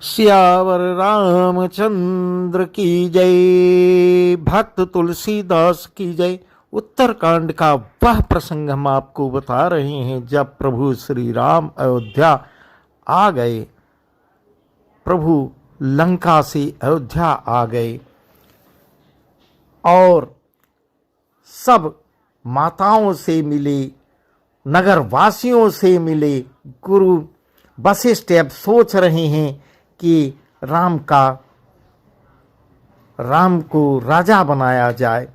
सियावर रामचंद्र की जय। भक्त तुलसीदास की जय। उत्तरकांड का वह प्रसंग हम आपको बता रहे हैं जब प्रभु श्री राम अयोध्या आ गए। प्रभु लंका से अयोध्या आ गए और सब माताओं से मिले, नगर वासियों से मिले। गुरु वशिष्ठ अब सोच रहे हैं कि राम को राजा बनाया जाए,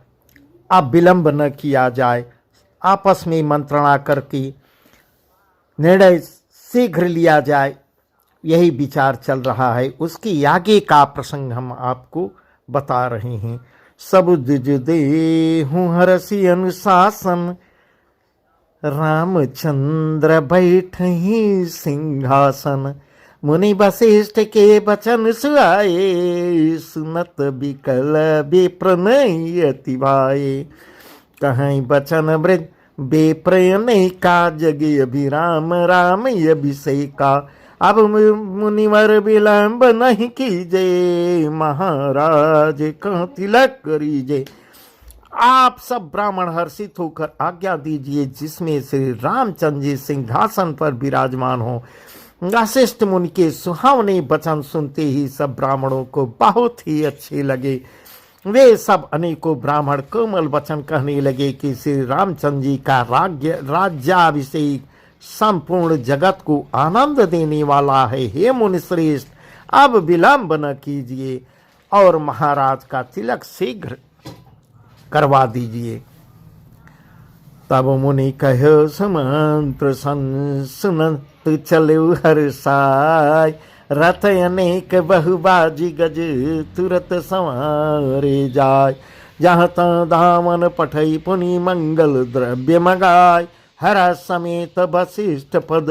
अब विलंब न किया जाए। आपस में मंत्रणा करके निर्णय शीघ्र लिया जाए, यही विचार चल रहा है। उसकी आगे का प्रसंग हम आपको बता रहे हैं। सब द्विज देहु हरसि अनुशासन, रामचंद्र बैठहि सिंहासन। मुनि वशिष्ठ के वचन सुआए, सुनत बिकल विप्र अति भाए। कहीं वचन ब्रज बेप्रय का, जगे अभिराम राम अभिषेका। अब मुनिवर विलंब नहीं कीजे, महाराज का तिलक करीजे। आप सब ब्राह्मण हर्षित होकर आज्ञा दीजिए जिसमें श्री रामचंद्र जी सिंहासन पर विराजमान हो। वशिष्ठ मुनि के सुहावने वचन सुनते ही सब ब्राह्मणों को बहुत ही अच्छे लगे। वे सब अनेकों ब्राह्मण कोमल वचन कहने लगे कि श्री रामचंद्र जी का राज्याभिषेक संपूर्ण जगत को आनंद देने वाला है। हे मुनि श्रेष्ठ, अब विलंब न कीजिए और महाराज का तिलक शीघ्र करवा दीजिए। तब मुनि कहो सुमंत्र सुनत चलो हर्षाय, रथ अनेक बहुबाजी गज तुरत संवारे जाय। जहाँ तहाँ दामन पठई पुनि मंगल द्रव्य मगाय, हरा समेत वशिष्ठ पद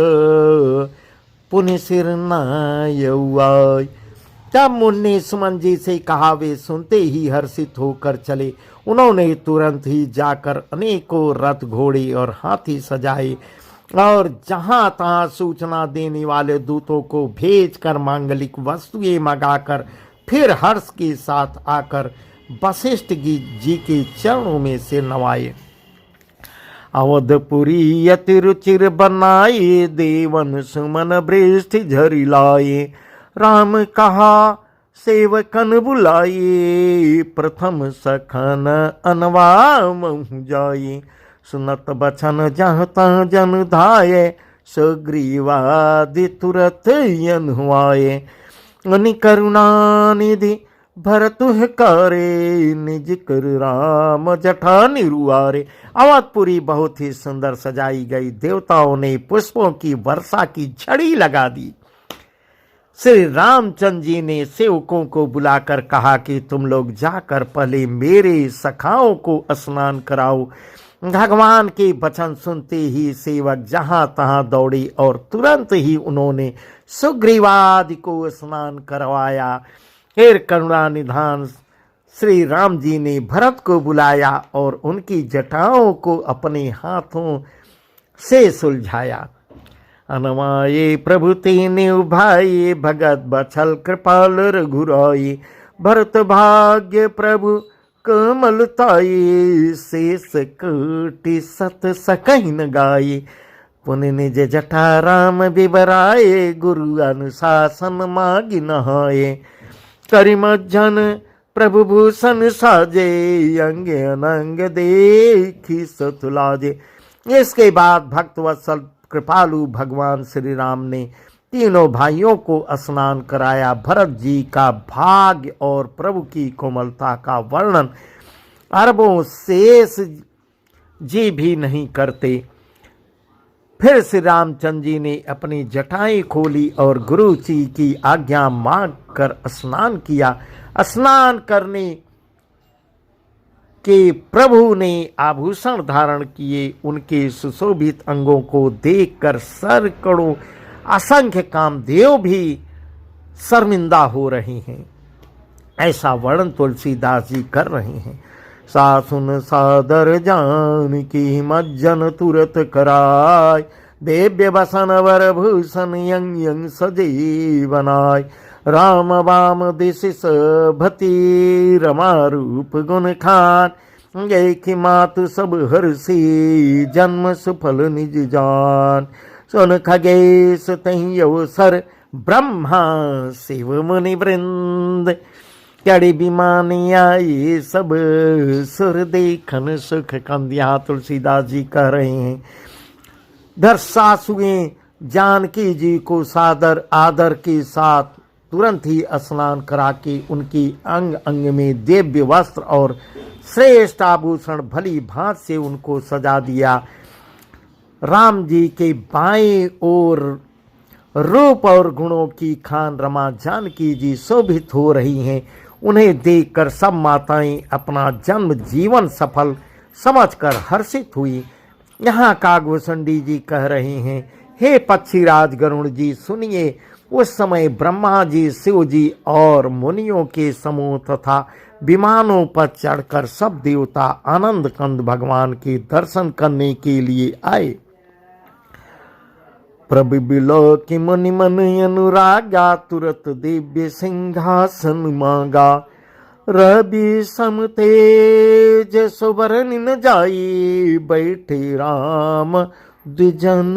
पुनि सिर नाय। तब मुन्ने सुमन जी से कहा, वे सुनते ही हर्षित होकर चले। उन्होंने तुरंत ही जाकर अनेकों रथ घोड़े और हाथी सजाए और जहां तहां सूचना देने वाले दूतों को भेजकर मांगलिक वस्तुएं मंगाकर फिर हर्ष के साथ आकर वशिष्ठ जी के चरणों में से नवाए। अवधपुरी अति रुचिर बनाए, देवन सुमन बृष्टि झरी लाए। राम कहा सेवकन बुलाए, प्रथम सखन अनवा महु जाए। सुनत बचन जहाँ तहाँ जन धाये, सुग्रीवादि तुरत यनुआए। अनि करुणा निधि भरतुह करे, निज कर राम जठा निरुआरे। अवधपुरी बहुत ही सुंदर सजाई गई। देवताओं ने पुष्पों की वर्षा की झड़ी लगा दी। श्री रामचंद्र जी ने सेवकों को बुलाकर कहा कि तुम लोग जाकर पहले मेरे सखाओं को स्नान कराओ। भगवान के वचन सुनते ही सेवक जहां तहां दौड़े और तुरंत ही उन्होंने सुग्रीवादि को स्नान करवाया। फिर करुणा निधान श्री राम जी ने भरत को बुलाया और उनकी जटाओं को अपने हाथों से सुलझाया। अनवाये प्रभु तेने उभाये, भगत बछल कृपाल रघुराये। भरत भाग्य प्रभु कमलताये, शेष कोटि सत सकहि न गाये। पुनि निज जटा राम बिबराये, गुरु अनुशासन मागि नहाये। करिमज्जन प्रभु भूषण साजे, अंग अनंग देखी सतुलाजे। इसके बाद भक्तवत्सल कृपालु भगवान श्री राम ने तीनों भाइयों को स्नान कराया। भरत जी का भाग्य और प्रभु की कोमलता का वर्णन अरबों शेष जी भी नहीं करते। फिर श्री रामचंद्र जी ने अपनी जटाएं खोली और गुरु जी की आज्ञा मांग कर स्नान किया। स्नान करने के प्रभु ने आभूषण धारण किए। उनके सुशोभित अंगों को देखकर सैकड़ों असंख्य कामदेव भी शर्मिंदा हो रहे हैं। ऐसा वर्णन तुलसीदास जी कर रहे हैं। सासुन सादर जान की मज्जन तुरत कराय, दिव्य बसन वर भूषण यंग यंग सजे बनाय। राम वाम दिश भती रमा रूप गुण खान एक मात सब हर्षी जन्म सुफल निज जान सुन खगेश तहि अवसर ब्रह्मा शिव मुनि वृंद कड़ी विमानी आई सब सुर देखन सुख कंद। यहाँ तुलसीदास जी कह रहे हैं धर सासुएं जानकी जी को सादर आदर के साथ तुरंत ही स्नान करा के उनकी अंग अंग में दिव्य वस्त्र और श्रेष्ठ आभूषण भली भांति से उनको सजा दिया। राम जी के बाएं ओर रूप और गुणों की खान रमा जानकी जी शोभित हो रही हैं। उन्हें देखकर सब माताएं अपना जन्म जीवन सफल समझकर हर्षित हुई। यहाँ कागभूषणी जी कह रहे हैं हे पक्षीराज गरुण जी सुनिए, उस समय ब्रह्मा जी शिव जी और मुनियों के समूह तथा विमानों पर चढ़कर सब देवता आनंद कंद भगवान के दर्शन करने के लिए आए। प्रबिलो कि मुनि मन अनुरागा तुरत दिव्य सिंहासन मांगा रवि सम तेज सुवर्ण न जाई बैठे राम द्विजन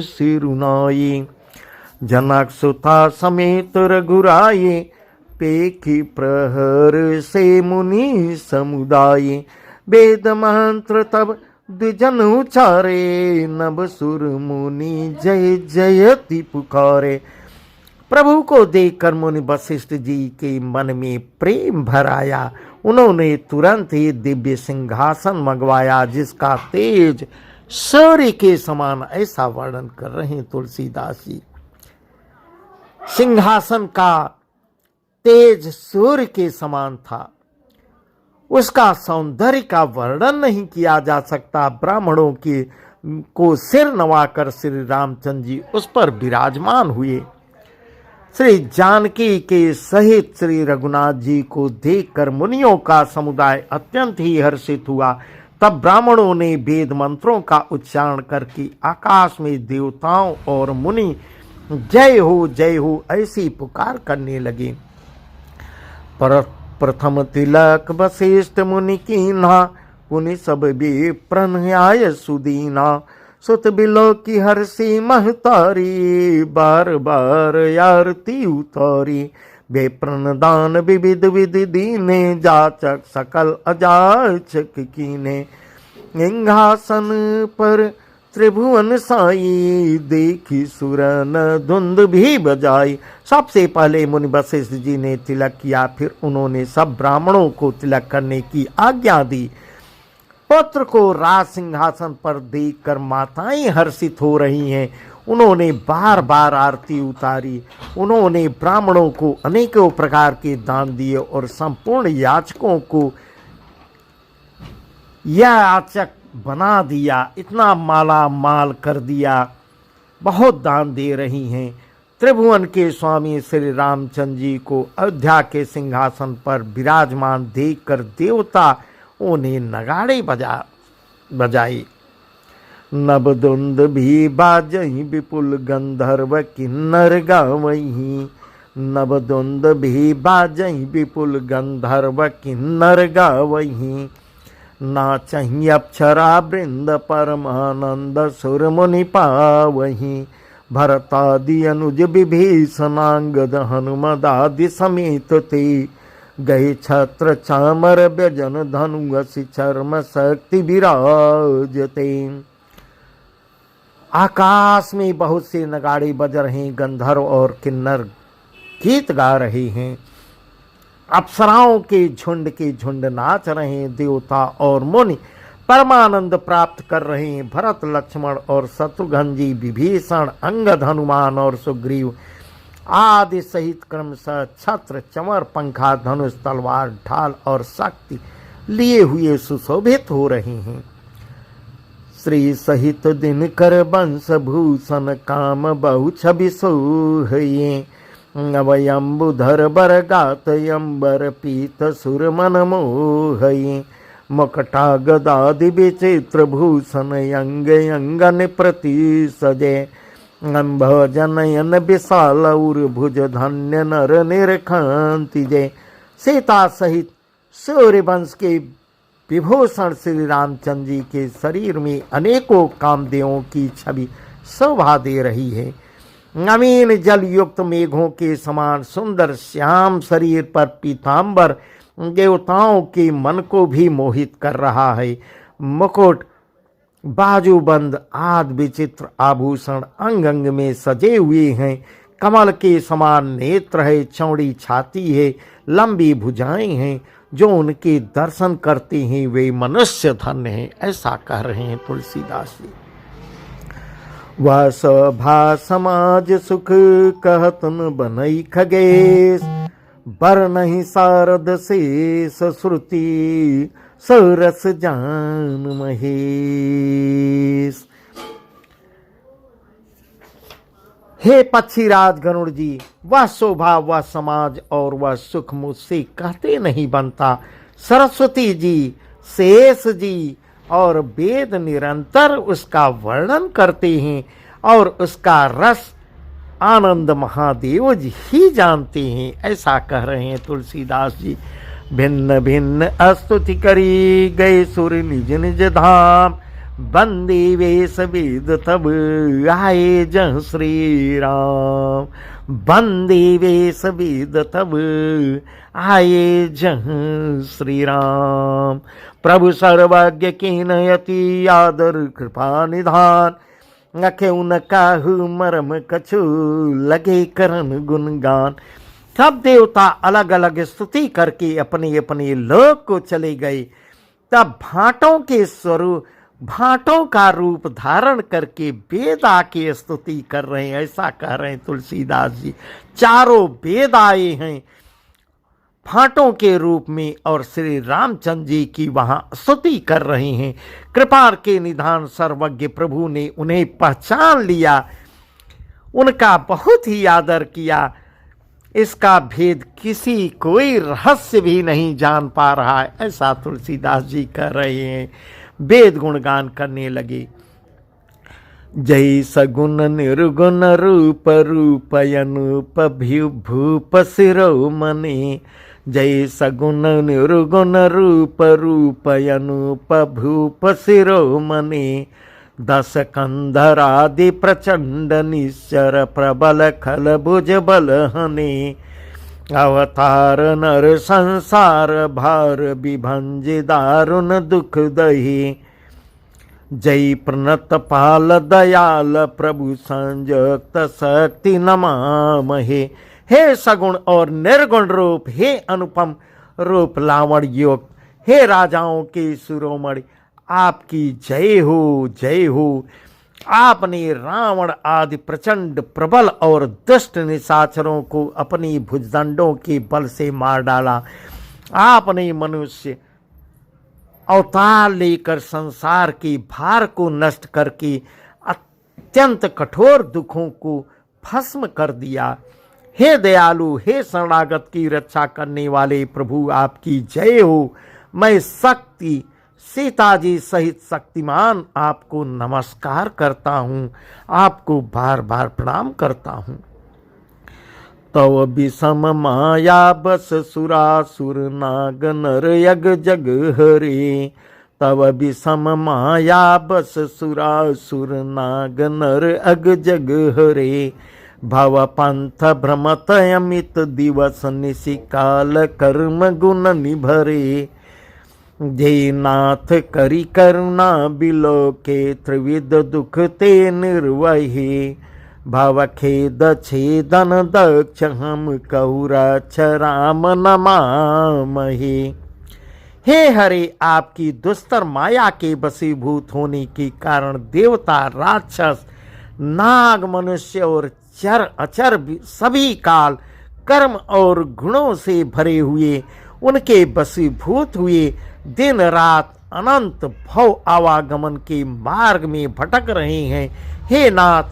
सिरुनाई जनक सुता समेत रघुराये पेखी प्रहर से मुनि समुदाय वेद मंत्र तब द्विजन उचारे नभ सुर मुनि जय जयति पुकारे। प्रभु को देखकर मुनि वशिष्ठ जी के मन में प्रेम भर आया। उन्होंने तुरंत ही दिव्य सिंहासन मंगवाया जिसका तेज सूर्य के समान। ऐसा वर्णन कर रहे हैं तुलसीदास जी। सिंहासन का तेज सूर्य के समान था, उसका सौंदर्य का वर्णन नहीं किया जा सकता। ब्राह्मणों के को सिर नवाकर श्री रामचंद्र जी उस पर विराजमान हुए। श्री जानकी के सहित श्री रघुनाथ जी को देखकर मुनियों का समुदाय अत्यंत ही हर्षित हुआ। तब ब्राह्मणों ने वेद मंत्रों का उच्चारण करके आकाश में देवताओं और मुनि जय हो ऐसी पुकार करने लगे। पर प्रथम तिलक वशिष्ठ मुनि कीन्हा पुनि सब विप्रन्याय सुदीना सुत बिलो की हर्षि महतारी बार बार आरती उतारी विप्रन दान विविध विधि दीने जाचक सकल अजाचक कीने सिंहासन पर त्रिभुवन साई देखी सुरन धुंध भी बजाई। सबसे पहले मुनि वशिष्ठ जी ने तिलक किया, फिर उन्होंने सब ब्राह्मणों को तिलक करने की आज्ञा दी। पुत्र को राज सिंहासन पर देखकर माताएं हर्षित हो रही हैं। उन्होंने बार बार आरती उतारी। उन्होंने ब्राह्मणों को अनेकों प्रकार के दान दिए और संपूर्ण याचकों को याचक बना दिया। इतना माला माल कर दिया, बहुत दान दे रही हैं। त्रिभुवन के स्वामी श्री रामचंद्र जी को अयोध्या के सिंहासन पर विराजमान देखकर देवता उन्हें नगाड़े बजाए। नवदुंद भी बाजही विपुल गंधर्व किन्नर गावही नवदुंद भी बाजही विपुल गंधर्व किन्नर गावही नाचही अप्सरा वृंद परमानंद सुर मुनि पावही भरतादि अनुज विभीषणांगद हनुमदादि समेत ते गए छत्र चामर व्यजन धनुष चर्म शक्ति विराजते। आकाश में बहुत से नगाड़े बज रहे हैं, गंधर्व और किन्नर गीत गा रहे हैं, अप्सराओं के झुंड नाच रहे हैं, देवता और मुनि परमानंद प्राप्त कर रहे हैं। भरत लक्ष्मण और शत्रुघ्न जी, विभीषण, अंगद, हनुमान और सुग्रीव आदि सहित क्रमशः छत्र चमर पंखा धनुष तलवार ढाल और शक्ति लिए हुए सुशोभित हो रहे हैं। श्री सहित दिनकर वंश भूषण काम बहु छवि सोहये अवयम्बुधर बर गात यम्बर पीत सुर मन मोहये मकटा गदादि विचित्र भूषण अंग अंगन प्रति सजे अंब जनयन विशाल उर भुज धन्य नर निरखांति जय। सीता सहित सूर्यवंश के विभूषण श्री रामचंद्र जी के शरीर में अनेकों कामदेवों की छवि शोभा दे रही है। नवीन जल युक्त मेघों के समान सुंदर श्याम शरीर पर पीतांबर देवताओं के मन को भी मोहित कर रहा है। मुकुट, बाजूबंद आदि विचित्र आभूषण अंग अंग में सजे हुए हैं। कमल के समान नेत्र है, चौड़ी छाती है, लंबी भुजाएं हैं। जो उनके दर्शन करते हैं वे मनुष्य धन्य हैं, ऐसा कह रहे हैं तुलसीदास जी। वह सभा समाज सुख कहत न बनई खगेश, बर नहीं सारद शेष श्रुति सरस जान महेश। हे पक्षीराज गरुड़ जी, वह शोभा, वह समाज और वह सुख मुझसे कहते नहीं बनता। सरस्वती जी, शेष जी और वेद निरंतर उसका वर्णन करते हैं और उसका रस आनंद महादेव जी ही जानते हैं, ऐसा कह रहे हैं तुलसीदास जी। भिन्न भिन्न स्तुति करी गए सुर निज निज धाम, बंदे वेश वेद तब आए जह श्री राम। बंदे वेश वेद तब आए जह श्री राम। प्रभु सर्वज्ञ कीन यति आदर कृपा निधान, नखे उनकाहु मरम कछु लगे करन गुणगान। सब देवता अलग अलग स्तुति करके अपने अपने लोक को चले गए। तब भांटों का रूप धारण करके वेद आके स्तुति कर रहे हैं, ऐसा कह रहे हैं तुलसीदास जी। चारों वेद आए हैं भांटों के रूप में और श्री रामचंद्र जी की वहां स्तुति कर रहे हैं। कृपा के निधान सर्वज्ञ प्रभु ने उन्हें पहचान लिया, उनका बहुत ही आदर किया। इसका भेद किसी कोई रहस्य भी नहीं जान पा रहा है, ऐसा तुलसीदास जी कह रहे हैं। वेद गुणगान करने लगे। जय सगुण निर्गुण रूप रूपयनुप भूप शिरोमणि। जय सगुण निर्गुण रूप रूपयनुप भूप शिरोमणि। दस कंधरादि प्रचंड निश्चर प्रबल खल भुज बल हने। अवतार नर संसार भार विभंज दारुण दुख दही। जय प्रणत पाल दयाल प्रभु संयुक्त शक्ति नमामहे। हे सगुण और निर्गुण रूप, हे अनुपम रूप लावण्य युक्त, हे राजाओं के शिरोमणि, आपकी जय हो, जय हो। आपने रावण आदि प्रचंड प्रबल और दुष्ट निशाचरों को अपनी भुजदंडों के बल से मार डाला। आपने मनुष्य अवतार लेकर संसार के भार को नष्ट करके अत्यंत कठोर दुखों को भस्म कर दिया। हे दयालु, हे शरणागत की रक्षा करने वाले प्रभु, आपकी जय हो। मैं शक्ति सीता जी सहित शक्तिमान आपको नमस्कार करता हूँ, आपको बार बार प्रणाम करता हूँ। तव विषम माया बस सुरासुर नाग नर यग जग हरे। तव विषम माया बस सुरासुर नाग नर अग जग हरे। भव पंथ भ्रमत अमित दिवस निशिकाल कर्म गुण निभरे। जय नाथ करी करुणा बिलो के त्रिविध दुख ते निर्वही। भव खेद छेदन दक्ष हम कहूरा राम नमामहे। हे हरे, आपकी दुस्तर माया के वशीभूत होने के कारण देवता, राक्षस, नाग, मनुष्य और चर अचर सभी काल कर्म और गुणों से भरे हुए उनके वशीभूत हुए दिन रात अनंत भव आवागमन के मार्ग में भटक रहे हैं। हे नाथ,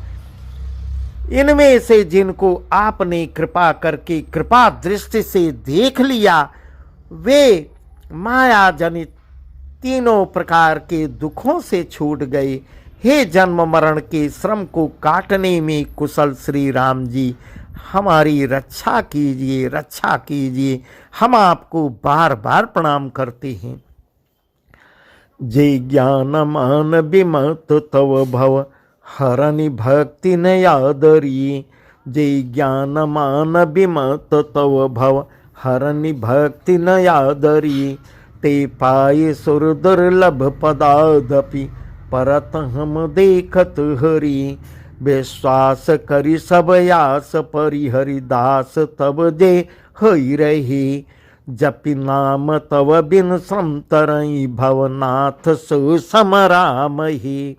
इनमें से जिनको आपने कृपा करके कृपा दृष्टि से देख लिया, वे माया जनित तीनों प्रकार के दुखों से छूट गए। हे जन्म मरण के श्रम को काटने में कुशल श्री राम जी, हमारी रक्षा कीजिए, रक्षा कीजिए। हम आपको बार बार प्रणाम करते हैं। जय ज्ञान मान विमत तव भव, हरनि भक्ति न यादरी। जय ज्ञान मान विमत तव भव, हरनि भक्ति न यादरी। ते पाए सुर दुर्लभ पदादपि, परत हम देखत हरि। विश्वास करि सब यास, परिहरि दास तब जे हई रही। जपि नाम तव बिन श्रम तरई, भवनाथ सो समरामहि।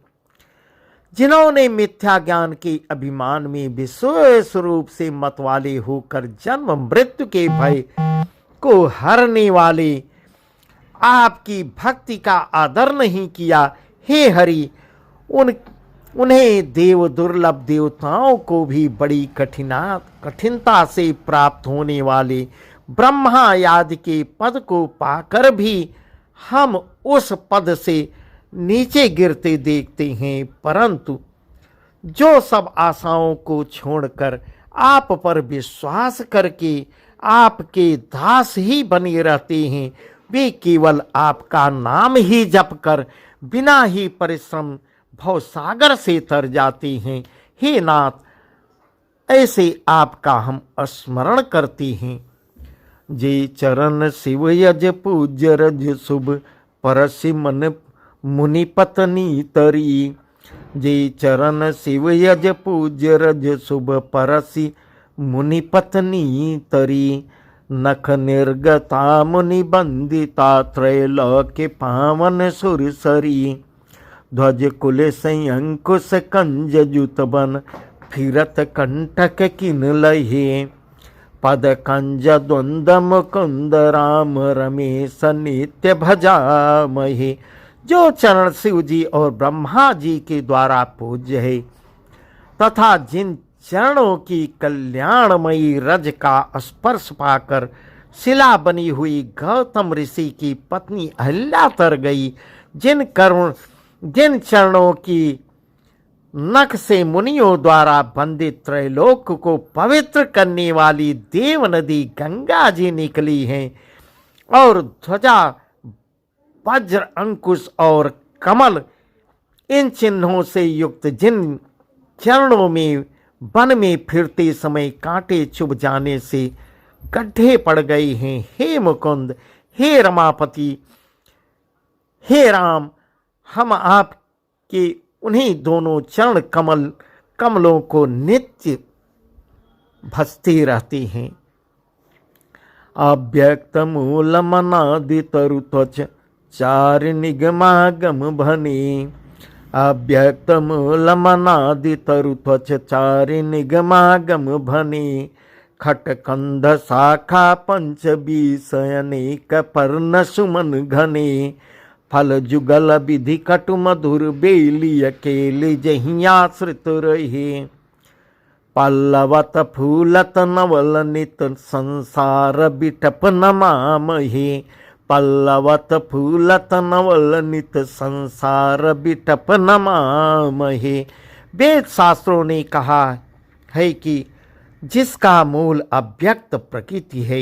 जिन्होंने मिथ्या ज्ञान के अभिमान में विशेष रूप से मतवाले होकर जन्म मृत्यु के भय को हरने वाले आपकी भक्ति का आदर नहीं किया, हे हरि, उन्हें देव दुर्लभ देवताओं को भी बड़ी कठिनता से प्राप्त होने वाले ब्रह्मा आदि के पद को पाकर भी हम उस पद से नीचे गिरते देखते हैं। परंतु जो सब आशाओं को छोड़कर आप पर विश्वास करके आपके दास ही बने रहते हैं, वे केवल आपका नाम ही जप कर बिना ही परिश्रम भवसागर से तर जाते हैं। हे नाथ, ऐसे आपका हम स्मरण करते हैं। जे चरण शिव यज पूज्य रज शुभ, परसि मन मुनि पत्नी तरी। जे चरण शिव यज पूज्य रज शुभ, परसि मुनि पत्नी तरी। नख निर्गता मुनि बंदिता, त्रैलोक्य पावन सुरसरी। ध्वज कुल संयंकुश कंज जुत बन, फिरत कंटक किन लहे। पद कंज द्वंद मुकुंद राम, रमेश नित्य भजामहे। जो चरण शिव जी और ब्रह्मा जी के द्वारा पूज्य है तथा जिन चरणों की कल्याणमयी रज का स्पर्श पाकर शिला बनी हुई गौतम ऋषि की पत्नी अहल्या तर गई, जिन चरणों की नख से मुनियों द्वारा बंदित त्रैलोक को पवित्र करने वाली देव नदी गंगा जी निकली हैं, और ध्वजा वज्र अंकुश और कमल इन चिन्हों से युक्त जिन चरणों में वन में फिरते समय कांटे चुभ जाने से गड्ढे पड़ गए हैं, हे मुकुंद, हे रमापति, हे राम, हम आपके उन्हीं दोनों चरण कमलों को नित्य भजते रहते हैं। अव्यक्त मूल मनादि तरु त्वच, चार निगमागम भने। अव्यक्त मूल मनादि तरु त्वच, चार निगमागम भने। खटकंद शाखा पंच बीसयनेक, पर्ण सुमन घने। फल जुगल विधि कटु मधुर, बेली अकेले जहीं आश्रित रहे। पल्लवत फूलत नवल नित, संसार बिटप नमामहे। पल्लवत फूलत नवल नित, संसार बिटप नमामहे। वेद शास्त्रों ने कहा है कि जिसका मूल अव्यक्त प्रकृति है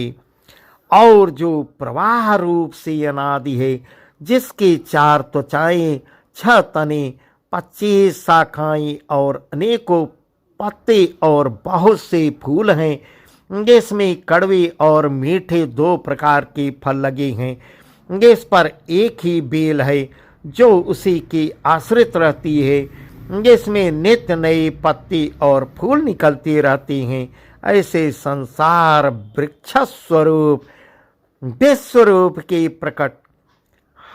और जो प्रवाह रूप से अनादि है, जिसके चार त्वचाएं, 6 तने, 25 शाखाएं और अनेकों पत्ते और बहुत से फूल हैं, जिसमें कड़वे और मीठे 2 प्रकार के फल लगे हैं, जिस पर एक ही बेल है जो उसी की आश्रित रहती है, जिसमें नित्य नए पत्ते और फूल निकलते रहते हैं, ऐसे संसार वृक्ष स्वरूप विश्वरूप के प्रकट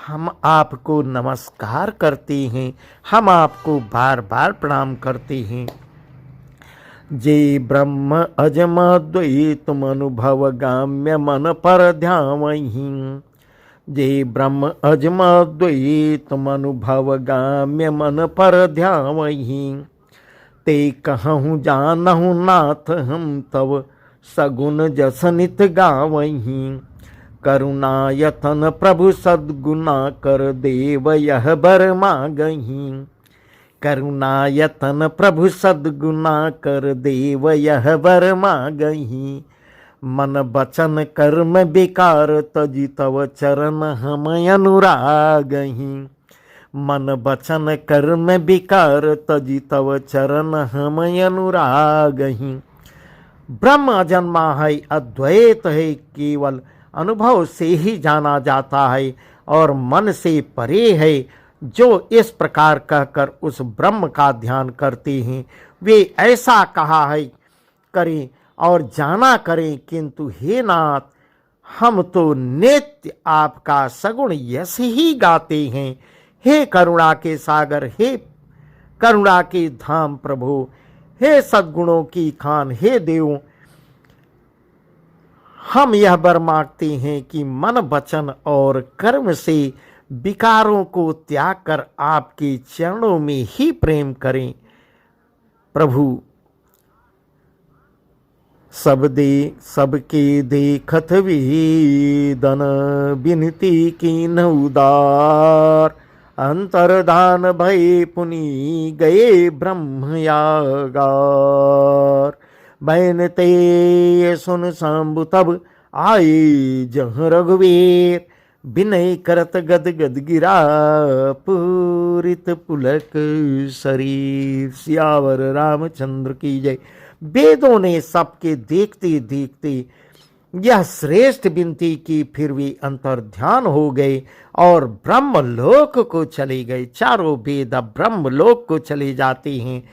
हम आपको नमस्कार करते हैं, हम आपको बार बार प्रणाम करते हैं। जे ब्रह्म अजम द्वैत अनुभव गाम्य, मन पर ध्यावहीं। जे ब्रह्म अजम द्वैत अनुभव गाम्य, मन पर ध्यावहीं। ते कहूँ जानहु नाथ हम तव, सगुन जस नित गावहीं। करुणायतन प्रभु सद्गुना, कर देव यह बर मागहीं। करुणायतन प्रभु सद्गुना कर देव यह वर मागहि। मन बचन कर्म विकार तजि तव चरण हम अनुरागहि। मन बचन कर्म विकार तजि तव चरण हम अनुरागहि। ब्रह्म अजन्मा है, अद्वैत है, केवल अनुभव से ही जाना जाता है और मन से परे है। जो इस प्रकार कहकर उस ब्रह्म का ध्यान करते हैं वे ऐसा कहा है करें और जाना करें, किंतु हे नाथ, हम तो नित्य आपका सगुण यश ही गाते हैं। हे करुणा के सागर, हे करुणा के धाम प्रभु, हे सद्गुणों की खान, हे देव, हम यह वर मांगते हैं कि मन वचन और कर्म से विकारों को त्याग कर आपके चरणों में ही प्रेम करें। प्रभु सबके देखत वेदन, विनती कीन उदार। अंतर्धान भय पुनि गए ब्रह्मयागार। बैन ते सुन शंभु तब आए जहाँ रघुवीर। विनय करत गद गद गिरा पूरित पुलक शरीर। सियावर रामचंद्र की जय। वेदों ने सबके देखते देखते यह श्रेष्ठ विनती की, फिर वे अंतर्ध्यान हो गए और ब्रह्मलोक को चले गए। चारों वेद ब्रह्मलोक को चले जाते हैं,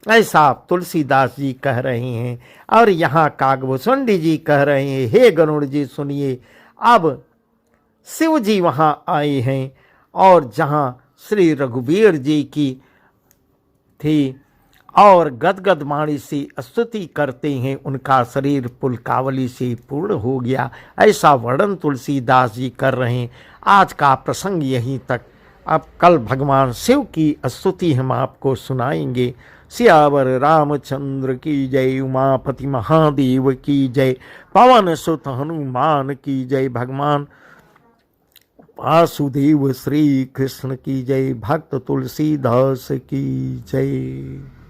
ऐसा तुलसीदास जी कह रहे हैं। और यहाँ काकभूषुंडी जी कह रहे हैं, हे गरुड़ जी सुनिए, अब शिव जी वहाँ आए हैं और जहाँ श्री रघुवीर जी की थी और गदगद वाणी से स्तुति करते हैं, उनका शरीर पुलकावली से पूर्ण हो गया, ऐसा वर्णन तुलसीदास जी कर रहे हैं। आज का प्रसंग यहीं तक। अब कल भगवान शिव की स्तुति हम आपको सुनाएंगे। सियावर रामचंद्र की जय। उमापति महादेव की जय। पवन सुत हनुमान की जय। भगवान वासुदेव श्री कृष्ण की जय। भक्त तुलसीदास की जय।